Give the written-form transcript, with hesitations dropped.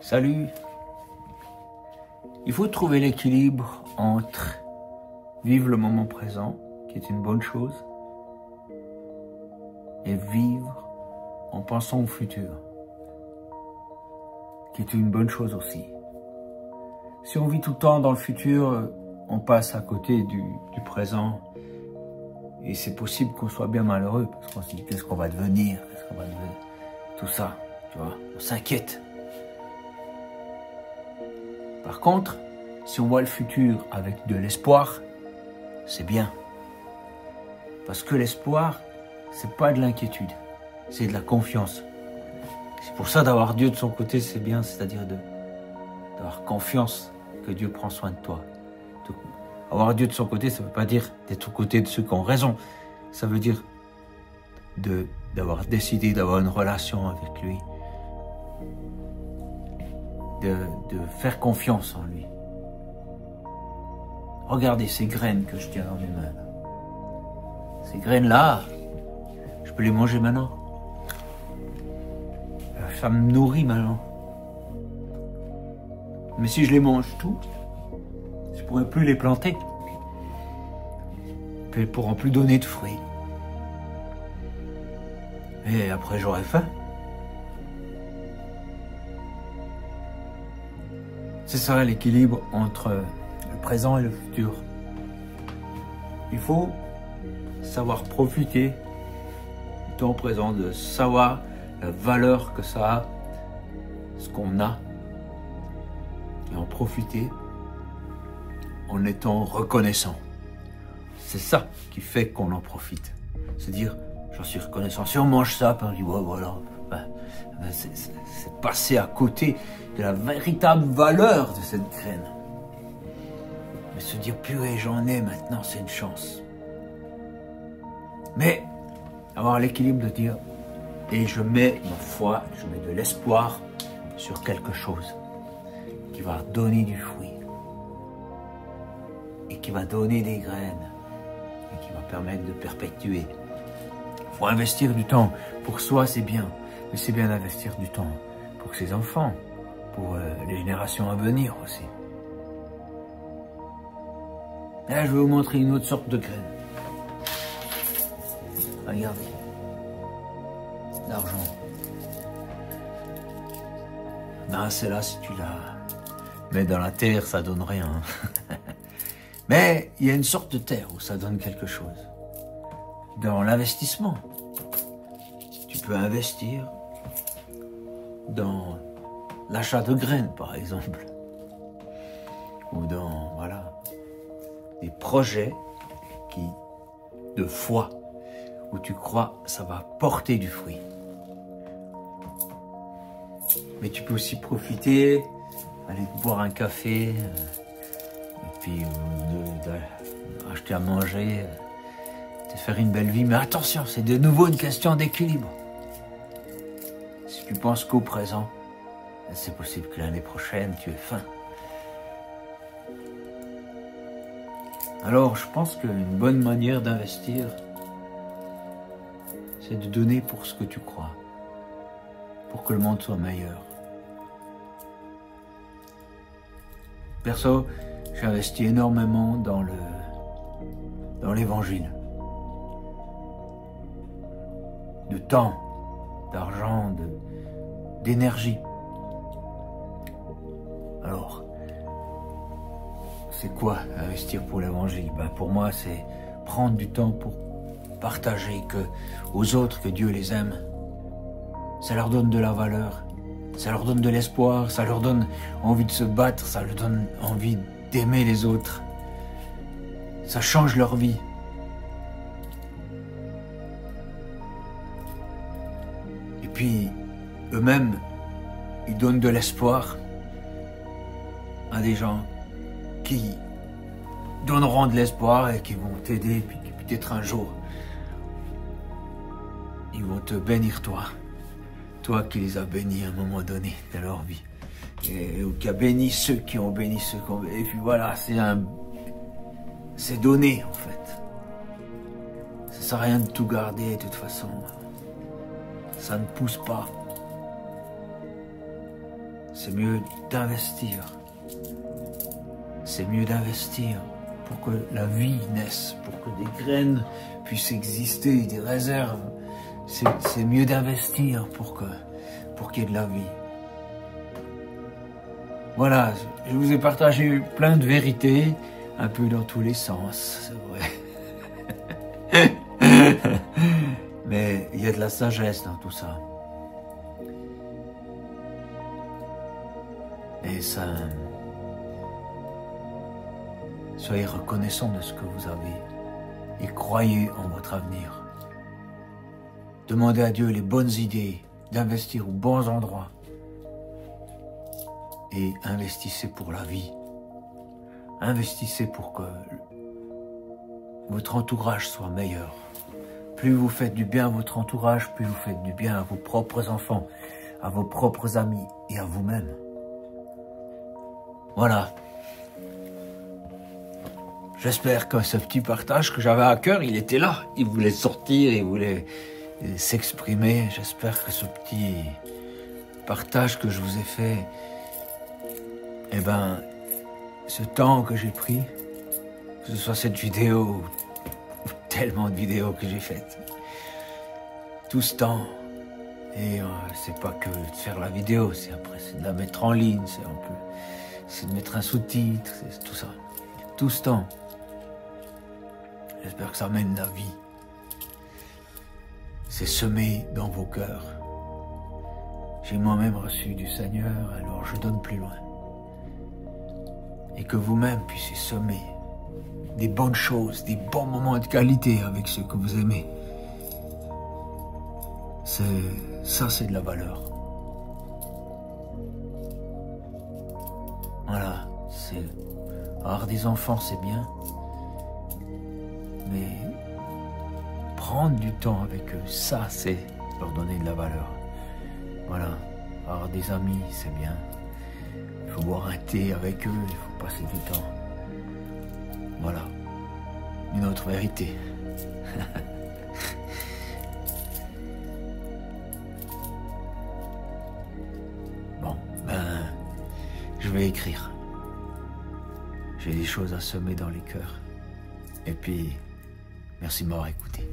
Salut. Il faut trouver l'équilibre entre vivre le moment présent, qui est une bonne chose, et vivre en pensant au futur, qui est une bonne chose aussi. Si on vit tout le temps dans le futur, on passe à côté du présent, et c'est possible qu'on soit bien malheureux, parce qu'on se dit qu'est-ce qu'on va devenir, tout ça, tu vois, on s'inquiète. Par contre, si on voit le futur avec de l'espoir, c'est bien. Parce que l'espoir, c'est pas de l'inquiétude, c'est de la confiance. C'est pour ça d'avoir Dieu de son côté, c'est bien, c'est-à-dire d'avoir confiance que Dieu prend soin de toi. Avoir Dieu de son côté, ça ne veut pas dire d'être aux côtés de ceux qui ont raison. Ça veut dire d'avoir décidé d'avoir une relation avec lui. De faire confiance en lui. Regardez ces graines que je tiens dans mes mains. Ces graines-là, je peux les manger maintenant. Ça me nourrit maintenant. Mais si je les mange toutes, je ne pourrais plus les planter. Elles ne pourront plus donner de fruits. Et après, j'aurai faim. C'est ça l'équilibre entre le présent et le futur. Il faut savoir profiter du temps présent, de savoir la valeur que ça a, ce qu'on a, et en profiter en étant reconnaissant. C'est ça qui fait qu'on en profite. C'est dire, j'en suis reconnaissant. Si on mange ça, puis on dit, ouais, voilà, c'est passer à côté de la véritable valeur de cette graine. Mais se dire, purée, j'en ai maintenant, c'est une chance. Mais avoir l'équilibre de dire, et je mets ma foi, je mets de l'espoir sur quelque chose qui va donner du fruit et qui va donner des graines et qui va permettre de perpétuer. Il faut investir du temps. Pour soi, c'est bien, mais c'est bien d'investir du temps pour ses enfants, pour les générations à venir aussi. Et là, je vais vous montrer une autre sorte de graine. Regardez. L'argent. Non, celle-là, si tu la mets dans la terre, ça donne rien. Mais il y a une sorte de terre où ça donne quelque chose. Dans l'investissement. Tu peux investir dans l'achat de graines, par exemple. Ou dans, voilà, des projets de foi, où tu crois que ça va porter du fruit. Mais tu peux aussi profiter, aller boire un café, et puis acheter à manger, te faire une belle vie. Mais attention, c'est de nouveau une question d'équilibre. Si tu penses qu'au présent, c'est possible que l'année prochaine, tu aies faim. Alors, je pense qu'une bonne manière d'investir, c'est de donner pour ce que tu crois, pour que le monde soit meilleur. Perso, j'ai investi énormément dans l'évangile. De temps, d'argent, d'énergie. Alors, c'est quoi investir pour l'évangile? Pour moi, c'est prendre du temps pour partager aux autres que Dieu les aime. Ça leur donne de la valeur, ça leur donne de l'espoir, ça leur donne envie de se battre, ça leur donne envie d'aimer les autres. Ça change leur vie. Et puis, eux-mêmes, ils donnent de l'espoir à des gens qui donneront de l'espoir et qui vont t'aider, puis peut-être un jour, ils vont te bénir toi qui les as bénis à un moment donné de leur vie, ou qui a béni ceux qui ont béni ceux qui ont béni. Et puis voilà, c'est donné en fait. Ça sert à rien de tout garder, de toute façon, ça ne pousse pas. c'est mieux d'investir. C'est mieux d'investir pour que la vie naisse, pour que des graines puissent exister, des réserves. C'est mieux d'investir pour qu'il y ait de la vie. Voilà, je vous ai partagé plein de vérités, un peu dans tous les sens, c'est vrai. Mais il y a de la sagesse dans tout ça. Et ça... Soyez reconnaissants de ce que vous avez et croyez en votre avenir. Demandez à Dieu les bonnes idées, d'investir aux bons endroits. Et investissez pour la vie. Investissez pour que votre entourage soit meilleur. Plus vous faites du bien à votre entourage, plus vous faites du bien à vos propres enfants, à vos propres amis et à vous-même. Voilà. J'espère que ce petit partage que j'avais à cœur, il était là. Il voulait sortir, il voulait s'exprimer. J'espère que ce petit partage que je vous ai fait, eh ben, ce temps que j'ai pris, que ce soit cette vidéo ou tellement de vidéos que j'ai faites, tout ce temps, et c'est pas que de faire la vidéo, c'est de la mettre en ligne, c'est de mettre un sous-titre, c'est tout ça. Tout ce temps. J'espère que ça mène la vie. C'est semé dans vos cœurs. J'ai moi-même reçu du Seigneur, alors je donne plus loin. Et que vous-même puissiez semer des bonnes choses, des bons moments de qualité avec ceux que vous aimez. Ça, c'est de la valeur. Voilà, avoir des enfants, c'est bien. Mais prendre du temps avec eux, ça, c'est leur donner de la valeur. Voilà, avoir des amis, c'est bien. Il faut boire un thé avec eux, il faut passer du temps. Voilà, une autre vérité. Bon, je vais écrire. J'ai des choses à semer dans les cœurs. Et puis, merci de m'avoir écouté.